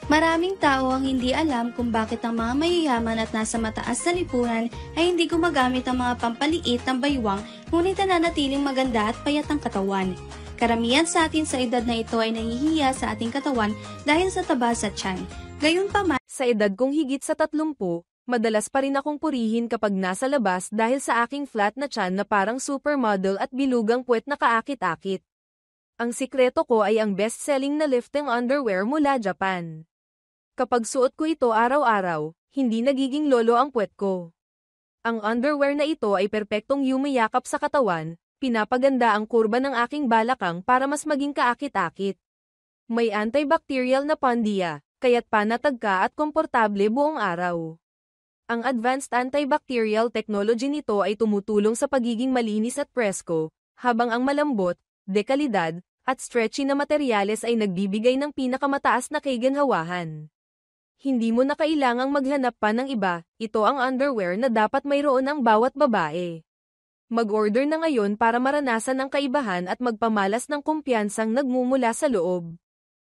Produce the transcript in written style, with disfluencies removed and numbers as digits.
Maraming tao ang hindi alam kung bakit ang mga mayayaman at nasa mataas na lipunan ay hindi gumagamit ng mga pampaliit ng baywang ngunit nananatiling maganda at payat ang katawan. Karamihan sa atin sa edad na ito ay nahihiya sa ating katawan dahil sa taba sa tiyan. Gayunpaman, Sa edad kong higit sa 30, madalas pa rin akong purihin kapag nasa labas dahil sa aking flat na tiyan na parang supermodel at bilugang puwet na kaakit-akit. Ang sikreto ko ay ang best-selling na lifting underwear mula Japan. Kapag suot ko ito araw-araw, hindi nagiging lolo ang puwet ko. Ang underwear na ito ay perpektong yumayakap sa katawan, pinapaganda ang kurba ng aking balakang para mas maging kaakit-akit. May antibacterial na pandiya, kaya't panatag ka at komportable buong araw. Ang advanced antibacterial technology nito ay tumutulong sa pagiging malinis at presko, habang ang malambot, dekalidad, at stretchy na materyales ay nagbibigay ng pinakamataas na kagandahan. Hindi mo na kailangang maghanap pa ng iba, ito ang underwear na dapat mayroon ang bawat babae. Mag-order na ngayon para maranasan ang kaibahan at magpamalas ng kumpiyansang nagmumula sa loob.